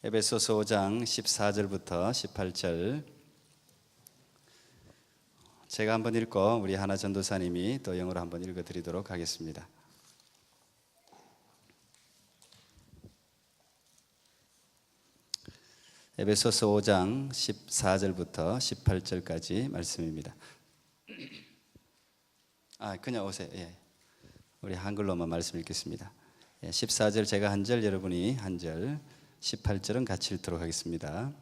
에베소서 5장 14절부터 18절 제가 한번 읽고 우리 하나 전도사님이 또 영어로 한번 읽어드리도록 하겠습니다. 에베소서 5장 14절부터 18절까지 말씀입니다. 그냥 오세요. 예. 우리 한글로만 말씀 읽겠습니다. 14절 제가 한 절, 여러분이 한 절, 18절은 같이 읽도록 하겠습니다.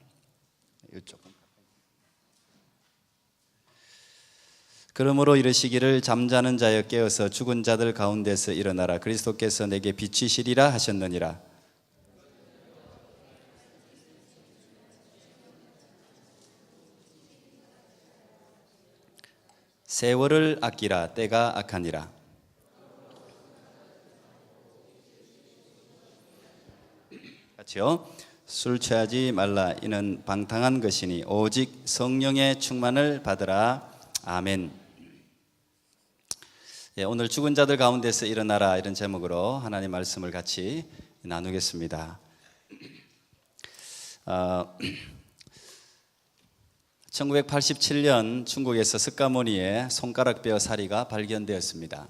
이쪽. 그러므로 이르시기를 잠자는 자여 깨어서 죽은 자들 가운데서 일어나라. 그리스도께서 내게 비치시리라 하셨느니라. 세월을 아끼라. 때가 악하니라. 같이요. 술 취하지 말라. 이는 방탕한 것이니 오직 성령의 충만을 받으라. 아멘. 오늘 죽은 자들 가운데서 일어나라 이런 제목으로 하나님 말씀을 같이 나누겠습니다. 1987년 중국에서 스카모니의 손가락뼈 사리가 발견되었습니다.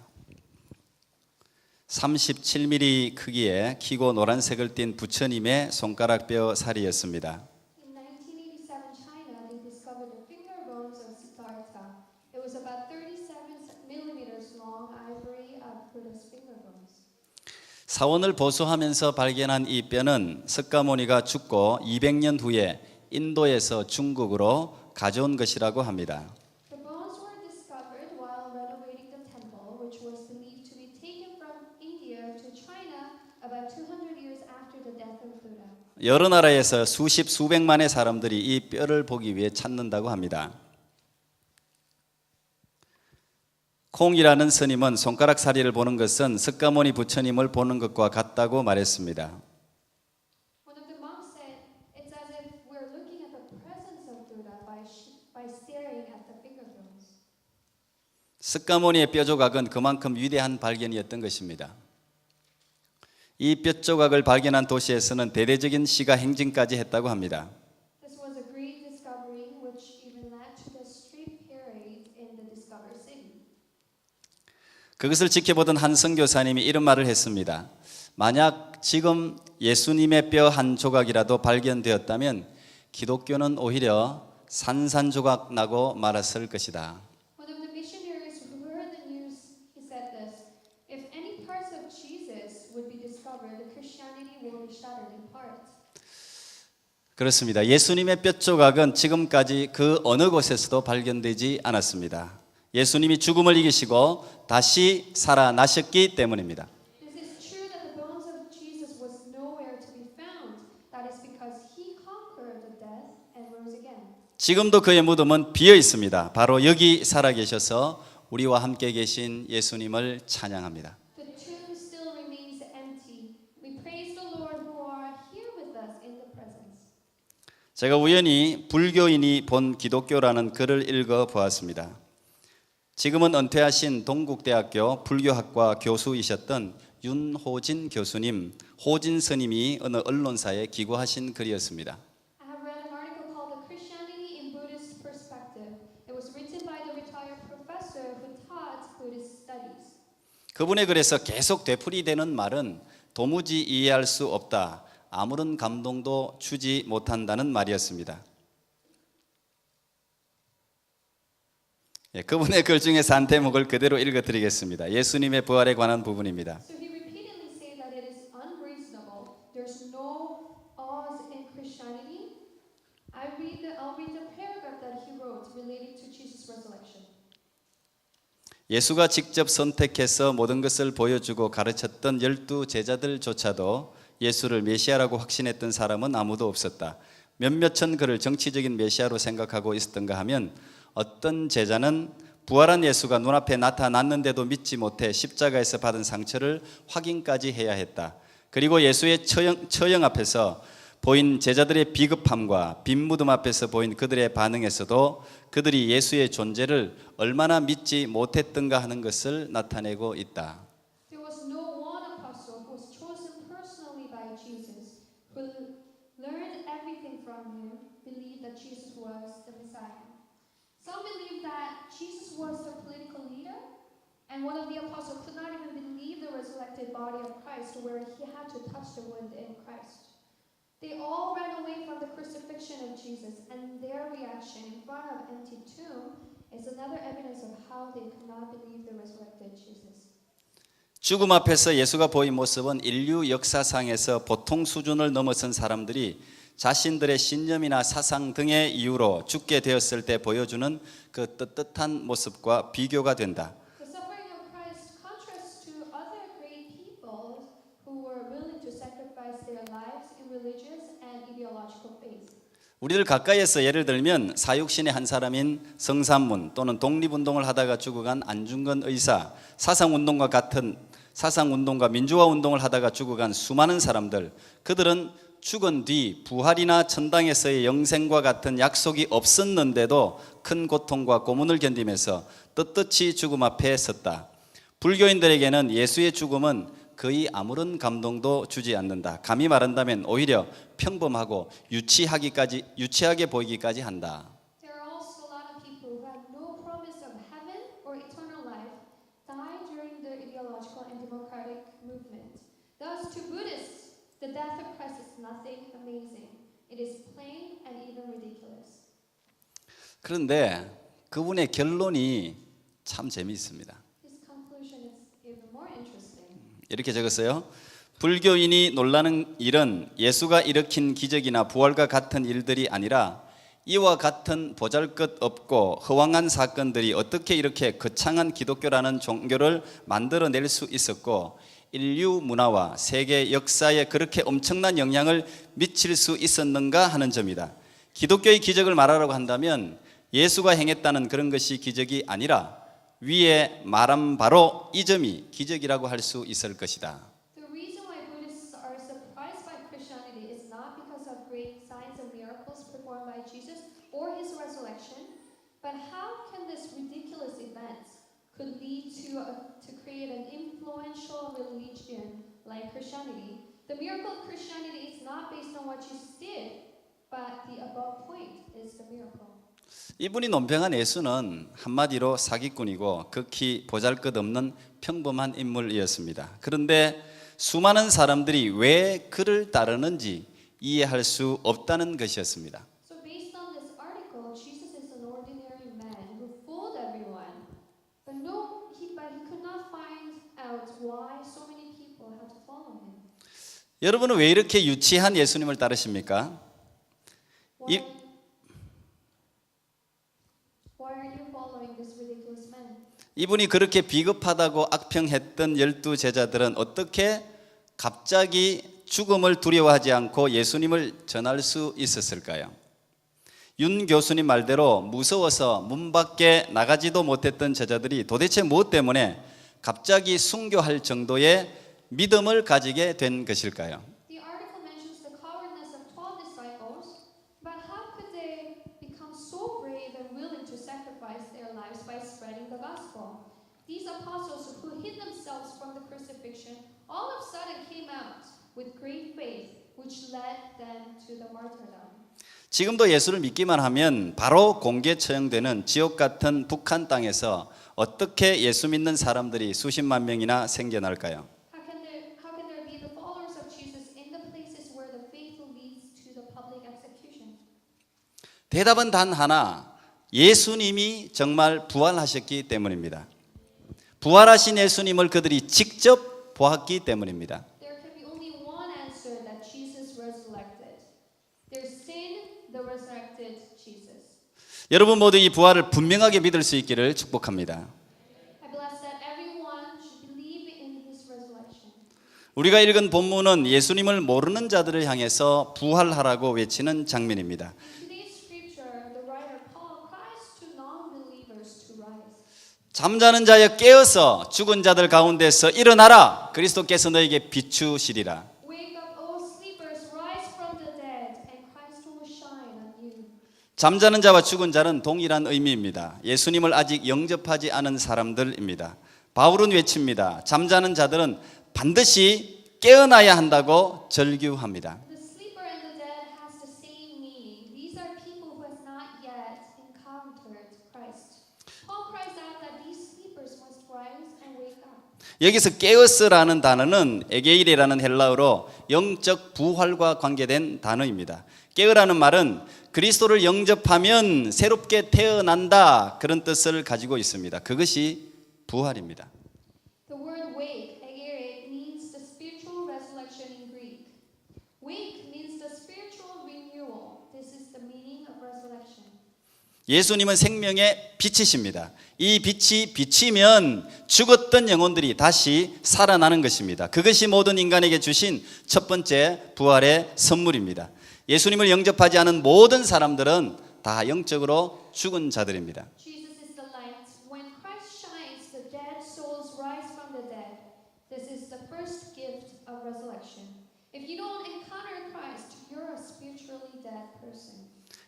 37mm 크기의 키고 노란색을 띤 부처님의 손가락뼈 살이었습니다. In 1987 China, they discovered the finger bones of Siddhartha. It was about 37 millimeters long ivory of Buddha's finger bones. 사원을 보수하면서 발견한 이 뼈는 스카모니가 죽고 200년 후에 인도에서 중국으로 가져온 것이라고 합니다. The bones were discovered while renovating the temple, which was believed to be taken from India to China about 200 years after the death of Buddha. 여러 나라에서 수십 수백만의 사람들이 이 뼈를 보기 위해 찾는다고 합니다. 콩이라는 스님은 손가락 사리를 보는 것은 스카모니 부처님을 보는 것과 같다고 말했습니다. One of the monks said, "It's as if we're looking at the presence of Buddha by staring at the finger bones." 스카모니의 뼈 조각은 그만큼 위대한 발견이었던 것입니다. 이 뼈 조각을 발견한 도시에서는 대대적인 시가 행진까지 했다고 합니다. This was a great discovery which even led to the street parade in the discovered city. 그것을 지켜보던 한 선교사님이 이런 말을 했습니다. 만약 지금 예수님의 뼈 한 조각이라도 발견되었다면 기독교는 오히려 산산조각 나고 말았을 것이다. One of the missionaries who heard the news, he said this, "If any parts of Jesus would be discovered, Christianity will be shattered in parts." 그렇습니다. 예수님의 뼈 조각은 지금까지 그 어느 곳에서도 발견되지 않았습니다. 예수님이 죽음을 이기시고 다시 살아나셨기 때문입니다. This is true that the bones of Jesus was nowhere to be found. That is because he conquered the death and rose again. 지금도 그의 무덤은 비어 있습니다. 바로 여기 살아계셔서 우리와 함께 계신 예수님을 찬양합니다. The tomb still remains empty. We praise the Lord who are here with us in the presence. 제가 우연히 불교인이 본 기독교라는 글을 읽어보았습니다. 지금은 은퇴하신 동국대학교 불교학과 교수이셨던 윤호진 교수님, 호진 스님이 어느 언론사에 기고하신 글이었습니다. I have read an article called "The Christianity in Buddhist Perspective." It was written by the retired professor who taught Buddhist studies. 그분의 글에서 계속 되풀이되는 말은 도무지 이해할 수 없다. 아무런 감동도 주지 못한다는 말이었습니다. 그분의 글 중에서 한 대목을 그대로 읽어드리겠습니다. 예수님의 부활에 관한 부분입니다. So he repeatedly said that it is unreasonable. There's no laws in Christianity. I'll read the paragraph that he wrote relating to Jesus' resurrection. 예수가 직접 선택해서 모든 것을 보여주고 가르쳤던 12 제자들조차도 예수를 메시아라고 확신했던 사람은 아무도 없었다. 몇몇은 그를 정치적인 메시아로 생각하고 있었던가 하면 어떤 제자는 부활한 예수가 눈앞에 나타났는데도 믿지 못해 십자가에서 받은 상처를 확인까지 해야 했다. 그리고 예수의 처형 앞에서 보인 제자들의 비급함과 빈 무덤 앞에서 보인 그들의 반응에서도 그들이 예수의 존재를 얼마나 믿지 못했던가 하는 것을 나타내고 있다. There was no one apostle who was chosen personally by Jesus who learned Jesus was the Messiah. Some believe that Jesus was the political leader, and one of the apostles could not even believe the resurrected body of Christ, where he had to touch the wound in Christ. They all ran away from the crucifixion of Jesus, and their reaction in front of empty tomb is another evidence of how they could not believe the resurrected Jesus. 죽음 앞에서 예수가 보인 모습은 인류 역사상에서 보통 수준을 넘어선 사람들이 자신들의 신념이나 사상 등의 이유로 죽게 되었을 때 보여주는 그 떳떳한 모습과 비교가 된다. The suffering of Christ contrasts to other great people who were willing to sacrifice their lives in religious and ideological faith. 우리들 가까이에서 예를 들면 사육신의 한 사람인 성삼문 또는 독립운동을 하다가 죽어간 안중근 의사, 사상운동과 민주화 운동을 하다가 죽어간 수많은 사람들, 그들은 죽은 뒤 부활이나 천당에서의 영생과 같은 약속이 없었는데도 큰 고통과 고문을 견디면서 떳떳이 죽음 앞에 섰다. 불교인들에게는 예수의 죽음은 거의 아무런 감동도 주지 않는다. 감히 말한다면 오히려 평범하고 유치하게 보이기까지 한다. There are also a lot of people who have no promise of heaven or eternal life, died during the ideological and democratic movement. Thus, to Buddhists, the death of Christ is nothing amazing. It is plain and even ridiculous. 그런데 그분의 결론이 참 재미있습니다. His conclusion is even more interesting. 이렇게 적었어요. 불교인이 놀라는 일은 예수가 일으킨 기적이나 부활과 같은 일들이 아니라 이와 같은 보잘것없고 허황한 사건들이 어떻게 이렇게 거창한 기독교라는 종교를 만들어낼 수 있었고 인류 문화와 세계 역사에 그렇게 엄청난 영향을 미칠 수 있었는가 하는 점이다. 기독교의 기적을 말하라고 한다면 예수가 행했다는 그런 것이 기적이 아니라 위에 말한 바로 이 점이 기적이라고 할 수 있을 것이다. The reason why Buddhists are surprised by Christianity is not because of great signs and miracles performed by Jesus or his resurrection, but how can this ridiculous event could lead to create an influential religion like Christianity? The miracle of Christianity is not based on what Jesus did, but the above point is the miracle. 이분이 논평한 예수는 한마디로 사기꾼이고 극히 보잘것없는 평범한 인물이었습니다. 그런데 수많은 사람들이 왜 그를 따르는지 이해할 수 없다는 것이었습니다. So based on this article, Jesus is an ordinary man who fooled everyone, but he could not find out why so many people had to follow him. 여러분은 왜 이렇게 유치한 예수님을 따르십니까? Why are you following this ridiculous man? 이분이 그렇게 비겁하다고 악평했던 12 제자들은 어떻게 갑자기 죽음을 두려워하지 않고 예수님을 전할 수 있었을까요? 윤 교수님 말대로 무서워서 문 밖에 나가지도 못했던 제자들이 도대체 무엇 때문에 갑자기 순교할 정도의 믿음을 가지게 된 것일까요? The article mentions the cowardness of 12 disciples, but how could they become so brave and willing to sacrifice their lives by spreading the gospel? These apostles who hid themselves from the crucifixion all of a sudden came out with great faith, which led them to the martyrdom. 지금도 예수를 믿기만 하면 바로 공개 처형되는 지옥 같은 북한 땅에서 어떻게 예수 믿는 사람들이 수십만 명이나 생겨날까요? How can there be the followers of Jesus in the places where the faithful leads to the public execution? 대답은 단 하나, 예수님이 정말 부활하셨기 때문입니다. 부활하신 예수님을 그들이 직접 보았기 때문입니다. There can be only one answer that Jesus resurrected. Their sin, the resurrected Jesus. 여러분 모두 이 부활을 분명하게 믿을 수 있기를 축복합니다. I bless that everyone should believe in his resurrection. 우리가 읽은 본문은 예수님을 모르는 자들을 향해서 부활하라고 외치는 장면입니다. In today's scripture, the writer Paul cries to non-believers to rise. 잠자는 자여 깨어서 죽은 자들 가운데서 일어나라. 그리스도께서 너에게 비추시리라. Wake up, O sleepers, rise from the dead, and Christ will shine on you. 잠자는 자와 죽은 자는 동일한 의미입니다. 예수님을 아직 영접하지 않은 사람들입니다. 바울은 외칩니다. 잠자는 자들은 반드시 깨어나야 한다고 절규합니다. The sleeper and the dead has the same meaning. These are people who have 여기서 깨어스라는 단어는 에게일이라는 헬라어로 영적 부활과 관계된 단어입니다. 깨어라는 말은 그리스도를 영접하면 새롭게 태어난다, 그런 뜻을 가지고 있습니다. 그것이 부활입니다. The word wake, egere, means the spiritual resurrection in Greek. Wake means the spiritual renewal. This is the meaning of resurrection. 예수님은 생명의 빛이십니다. 이 빛이 비치면 죽었던 영혼들이 다시 살아나는 것입니다. 그것이 모든 인간에게 주신 첫 번째 부활의 선물입니다. 예수님을 영접하지 않은 모든 사람들은 다 영적으로 죽은 자들입니다. Jesus is the light. When Christ shines, the dead souls rise from the dead. This is the first gift of resurrection. If you don't encounter Christ, you're a spiritually dead person.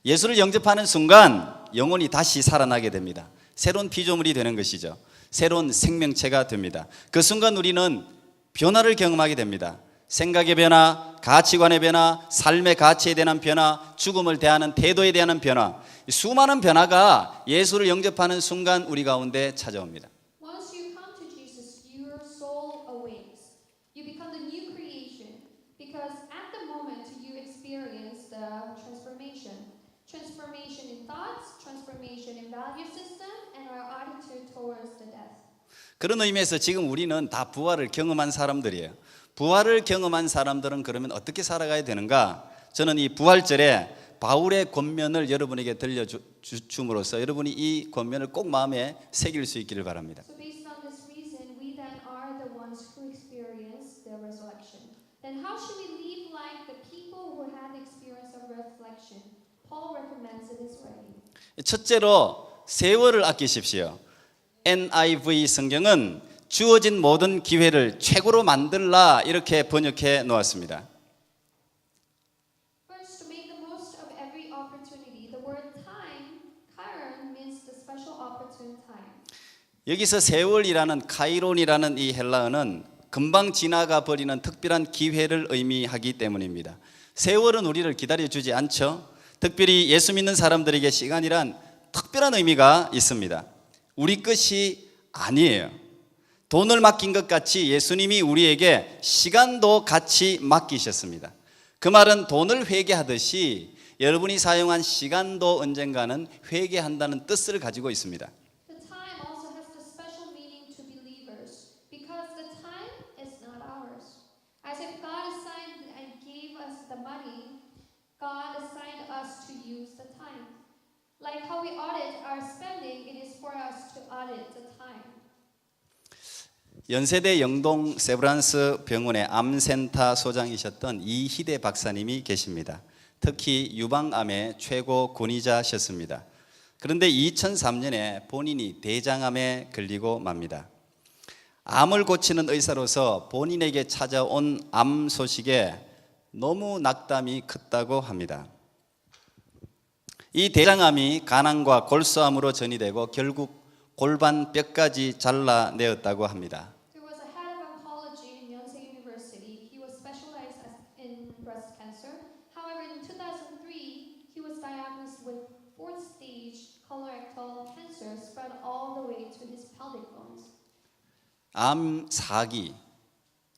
예수를 영접하는 순간 영혼이 다시 살아나게 됩니다. 새로운 피조물이 되는 것이죠. 새로운 생명체가 됩니다. 그 순간 우리는 변화를 경험하게 됩니다. 생각의 변화, 가치관의 변화, 삶의 가치에 대한 변화, 죽음을 대하는 태도에 대한 변화, 수많은 변화가 예수를 영접하는 순간 우리 가운데 찾아옵니다. Once you come to Jesus, your soul awakes. You become the new creation because at the moment you experience the transformation. Transformation in thoughts, transformation in value system, and our attitude towards the death. 그런 의미에서 지금 우리는 다 부활을 경험한 사람들이에요. 부활을 경험한 사람들은 그러면 어떻게 살아가야 되는가? 저는 이 부활절에 바울의 권면을 여러분에게 들려줌으로써 여러분이 이 권면을 꼭 마음에 새길 수 있기를 바랍니다. So based on this reason, we then are the ones who experience the resurrection. Then how should we live like the people who had the experience of resurrection? Paul recommends in his writing. 첫째로 세월을 아끼십시오. NIV 성경은 주어진 모든 기회를 최고로 만들라 이렇게 번역해 놓았습니다. First, to make the most of every opportunity. The word time, kairon, means the special opportune time. 여기서 세월이라는 카이론이라는 이 헬라어는 금방 지나가 버리는 특별한 기회를 의미하기 때문입니다. 세월은 우리를 기다려주지 않죠. 특별히 예수 믿는 사람들에게 시간이란 특별한 의미가 있습니다. 우리 것이 아니에요. 돈을 맡긴 것 같이 예수님이 우리에게 시간도 같이 맡기셨습니다. 그 말은 돈을 회개하듯이 여러분이 사용한 시간도 언젠가는 회개한다는 뜻을 가지고 있습니다. The time also has the special meaning to believers because the time is not ours. As if God assigned and gave us the money, God assigned us to use the time. Like how we audit our spending, it is for us to audit the time. 연세대 영동 세브란스 병원의 암센터 소장이셨던 이희대 박사님이 계십니다. 특히 유방암의 최고 권위자셨습니다. 그런데 2003년에 본인이 대장암에 걸리고 맙니다. 암을 고치는 의사로서 본인에게 찾아온 암 소식에 너무 낙담이 컸다고 합니다. 이 대장암이 간암과 골수암으로 전이되고 결국 골반뼈까지 잘라내었다고 합니다. There was a head of oncology in Yonsei University. He was specialized in breast cancer. However, in 2003, he was diagnosed with fourth stage colorectal cancer spread all the way to his pelvic bones. 암 4기,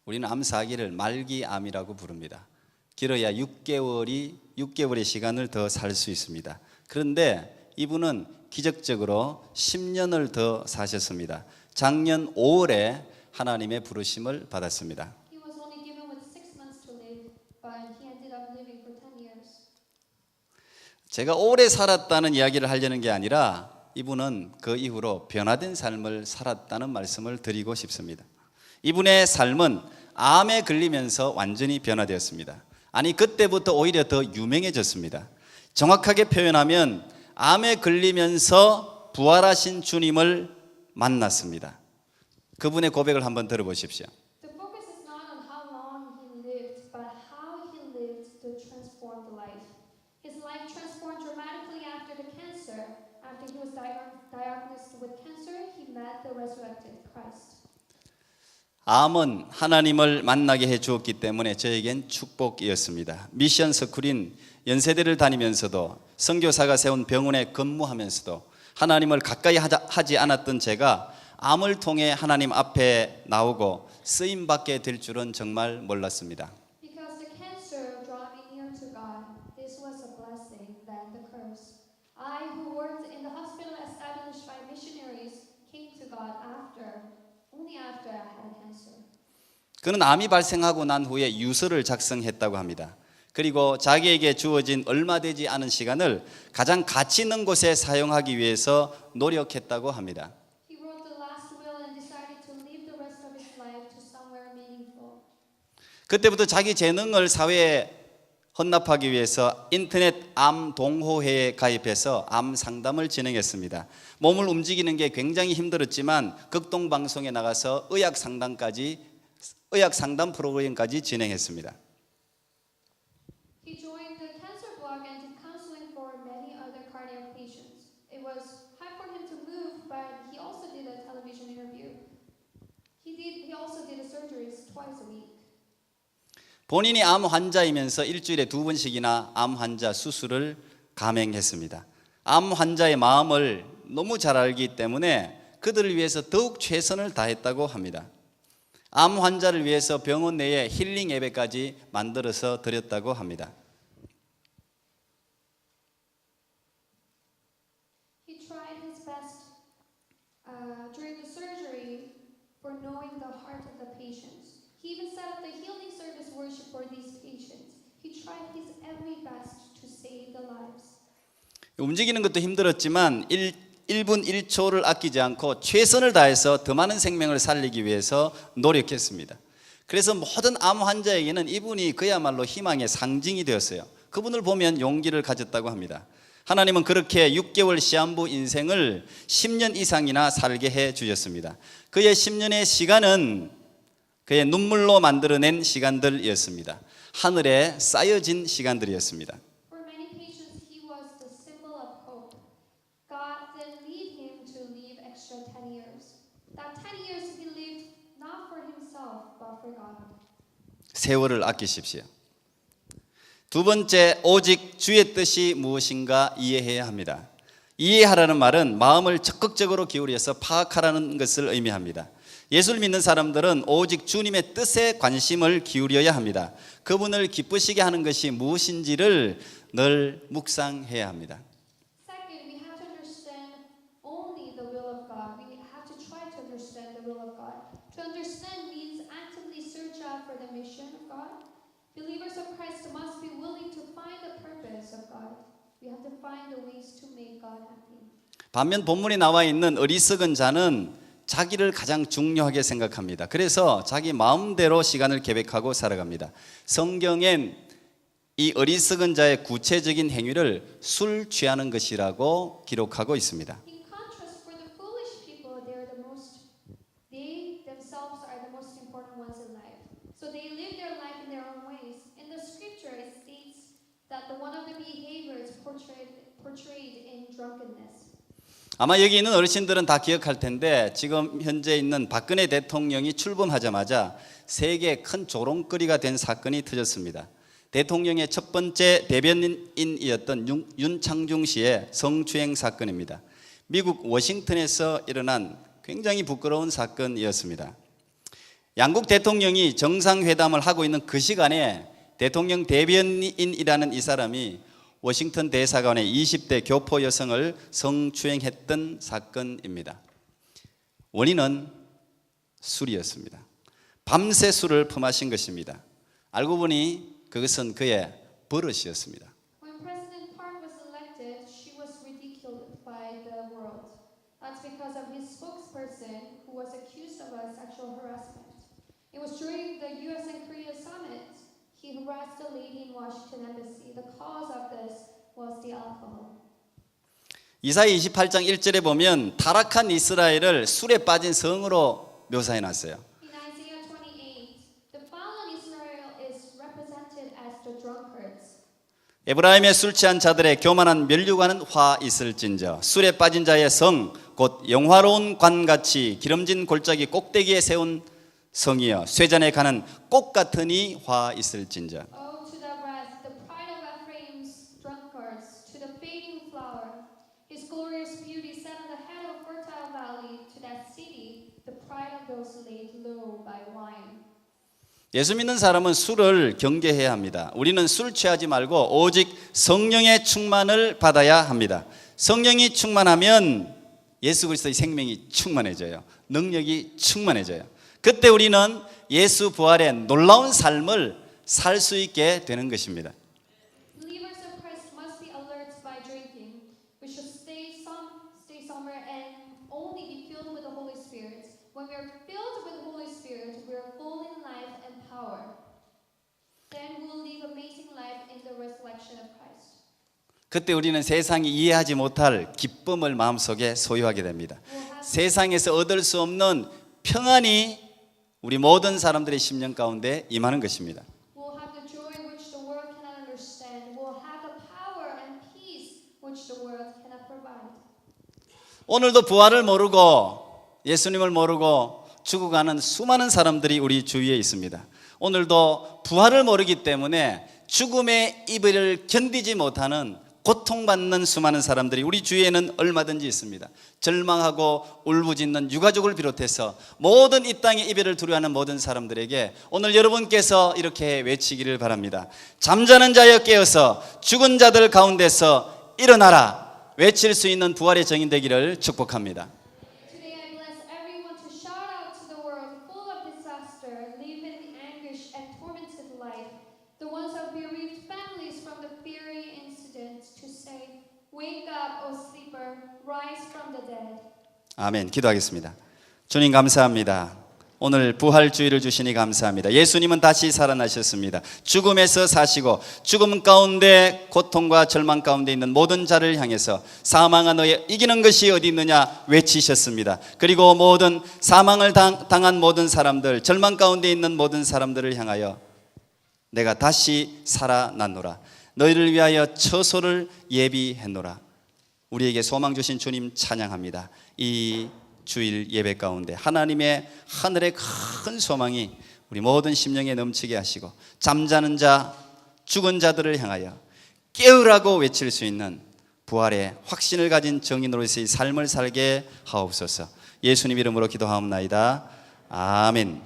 우리는 암 4기를 말기암이라고 부릅니다. 길어야 6개월의 시간을 더 살 수 있습니다. 그런데 이분은 기적적으로 10년을 더 사셨습니다. 작년 5월에 하나님의 부르심을 받았습니다. He was only given with 6 months to live, but he ended up living for 10 years. 제가 오래 살았다는 이야기를 하려는 게 아니라 이분은 그 이후로 변화된 삶을 살았다는 말씀을 드리고 싶습니다. 이분의 삶은 암에 걸리면서 완전히 변화되었습니다. 아니, 그때부터 오히려 더 유명해졌습니다. 정확하게 표현하면 암에 걸리면서 부활하신 주님을 만났습니다. 그분의 고백을 한번 들어보십시오. The focus is not on how long he lived, but how he lived to transform the life. His life transformed dramatically after the cancer. After he was diagnosed with cancer, he met the resurrected Christ. 암은 하나님을 만나게 해 주었기 때문에 저에겐 축복이었습니다. 미션 스쿨인 연세대를 다니면서도 선교사가 세운 병원에 근무하면서도 하나님을 가까이 하지 않았던 제가 암을 통해 하나님 앞에 나오고 쓰임 받게 될 줄은 정말 몰랐습니다. Because the cancer brought me near to God, this was a blessing than the curse. I, who worked in the hospital established by missionaries, came to God only after I had cancer. 그는 암이 발생하고 난 후에 유서를 작성했다고 합니다. 그리고 자기에게 주어진 얼마 되지 않은 시간을 가장 가치 있는 곳에 사용하기 위해서 노력했다고 합니다. He wrote the last will and decided to live the rest of his life to somewhere meaningful. 그때부터 자기 재능을 사회에 헌납하기 위해서 인터넷 암 동호회에 가입해서 암 상담을 진행했습니다. 몸을 움직이는 게 굉장히 힘들었지만 극동 방송에 나가서 의학 상담 프로그램까지 진행했습니다. He joined the cancer blog and did counseling for many other cardiac patients. It was hard for him to move, but he also did a television interview. He also did surgeries twice a week. 본인이 암 환자이면서 일주일에 2번씩이나 암 환자 수술을 감행했습니다. 암 환자의 마음을 너무 잘 알기 때문에 그들을 위해서 더욱 최선을 다했다고 합니다. 암 환자를 위해서 병원 내에 힐링 예배까지 만들어서 드렸다고 합니다. He tried his best during the surgery for knowing the heart of the patients. He even set up the healing service worship for these patients. He tried his every best to save the lives. 움직이는 것도 힘들었지만 1분 1초를 아끼지 않고 최선을 다해서 더 많은 생명을 살리기 위해서 노력했습니다. 그래서 모든 암 환자에게는 이분이 그야말로 희망의 상징이 되었어요. 그분을 보면 용기를 가졌다고 합니다. 하나님은 그렇게 6개월 시한부 인생을 10년 이상이나 살게 해 주셨습니다. 그의 10년의 시간은 그의 눈물로 만들어낸 시간들이었습니다. 하늘에 쌓여진 시간들이었습니다. For many patients, he was the symbol of hope. God then lead him to live extra 10 years. That 10 years he lived not for himself, but for God. 세월을 아끼십시오. 두 번째, 오직 주의 뜻이 무엇인가 이해해야 합니다. 이해하라는 말은 마음을 적극적으로 기울여서 파악하라는 것을 의미합니다. 예수를 믿는 사람들은 오직 주님의 뜻에 관심을 기울여야 합니다. 그분을 기쁘시게 하는 것이 무엇인지를 늘 묵상해야 합니다. Second, we have to understand only the will of God. We have to try to understand the will of God. To understand means actively search out for the mission of God. Believers of Christ must be willing to find the purpose of God. We have to find the ways to make God happy. 반면 본문에 나와 있는 어리석은 자는 자기를 가장 중요하게 생각합니다. 그래서 자기 마음대로 시간을 계획하고 살아갑니다. 성경엔 이 어리석은 자의 구체적인 행위를 술 취하는 것이라고 기록하고 있습니다. In contrast, for the foolish people, they themselves are the most important ones in life. So they live their life in their own ways. In the scripture, it states that one of the behaviors portrayed in drunkenness. 아마 여기 있는 어르신들은 다 기억할 텐데 지금 현재 있는 박근혜 대통령이 출범하자마자 세계 큰 조롱거리가 된 사건이 터졌습니다. 대통령의 첫 번째 대변인이었던 윤창중 씨의 성추행 사건입니다. 미국 워싱턴에서 일어난 굉장히 부끄러운 사건이었습니다. 양국 대통령이 정상회담을 하고 있는 그 시간에 대통령 대변인이라는 이 사람이 워싱턴 대사관의 20대 교포 여성을 성추행했던 사건입니다. 원인은 술이었습니다. 밤새 술을 퍼마신 것입니다. 알고 보니 그것은 그의 버릇이었습니다. When President Park was elected, she was ridiculed by the world. That's because of his spokesperson who was accused of a sexual harassment. It was during the US and Korea summit. He harassed a lady in Washington embassy. The cause of this was the alcohol. 이사야 28장 1절에 보면 타락한 이스라엘을 술에 빠진 성으로 묘사해 놨어요. In Isaiah 28, the fallen Israel is represented as the drunkards. 에브라임의 술 취한 자들의 교만한 면류관은 화 있을진저 술에 빠진 자의 성 곧 영화로운 관같이 기름진 골짜기 꼭대기에 세운 성이여 쇠잔에 가는 꽃 같으니 화 있을진저. Oh, to the wrath, the pride of Ephraim's drunkards, to the fading flower, his glorious beauty set on the head of fertile valley, to that city was laid low by wine. 예수 믿는 사람은 술을 경계해야 합니다. 우리는 술 취하지 말고 오직 성령의 충만을 받아야 합니다. 성령이 충만하면 예수 그리스도의 생명이 충만해져요. 능력이 충만해져요. 그때 우리는 예수 부활의 놀라운 삶을 살 수 있게 되는 것입니다. Believers of Christ must be alert by drinking. We should stay somewhere and only be filled with the Holy Spirit. When we are filled with the Holy Spirit, we are full in life and power. Then we will live amazing life in the resurrection of Christ. 그때 우리는 세상이 이해하지 못할 기쁨을 마음속에 소유하게 됩니다. 세상에서 얻을 수 없는 평안이 우리 모든 사람들의 심령 가운데 임하는 것입니다. We'll have the joy which the world cannot understand. We'll have the power and peace which the world cannot provide. 오늘도 부활을 모르고 예수님을 모르고 죽어가는 수많은 사람들이 우리 주위에 있습니다. 오늘도 부활을 모르기 때문에 죽음의 이별을 견디지 못하는 고통받는 수많은 사람들이 우리 주위에는 얼마든지 있습니다. 절망하고 울부짖는 유가족을 비롯해서 모든 이 땅의 이별을 두려워하는 모든 사람들에게 오늘 여러분께서 이렇게 외치기를 바랍니다. 잠자는 자여 깨어서 죽은 자들 가운데서 일어나라 외칠 수 있는 부활의 정인 되기를 축복합니다. Today I bless everyone to shout out to the world full of disaster, live in anguish and tormented life. The ones who have bereaved families from the fiery incident to say, wake up, O sleeper, rise from the dead. 아멘. 기도하겠습니다. 주님 감사합니다. 오늘 부활주의를 주시니 감사합니다. 예수님은 다시 살아나셨습니다. 죽음에서 사시고 죽음 가운데 고통과 절망 가운데 있는 모든 자를 향해서 사망아 너의 이기는 것이 어디 있느냐 외치셨습니다. 그리고 모든 사망을 당한 모든 사람들, 절망 가운데 있는 모든 사람들을 향하여 내가 다시 살아났노라. 너희를 위하여 처소를 예비했노라. 우리에게 소망 주신 주님 찬양합니다. 이 주일 예배 가운데 하나님의 하늘의 큰 소망이 우리 모든 심령에 넘치게 하시고 잠자는 자, 죽은 자들을 향하여 깨우라고 외칠 수 있는 부활의 확신을 가진 정인으로서의 삶을 살게 하옵소서. 예수님 이름으로 기도하옵나이다. 아멘.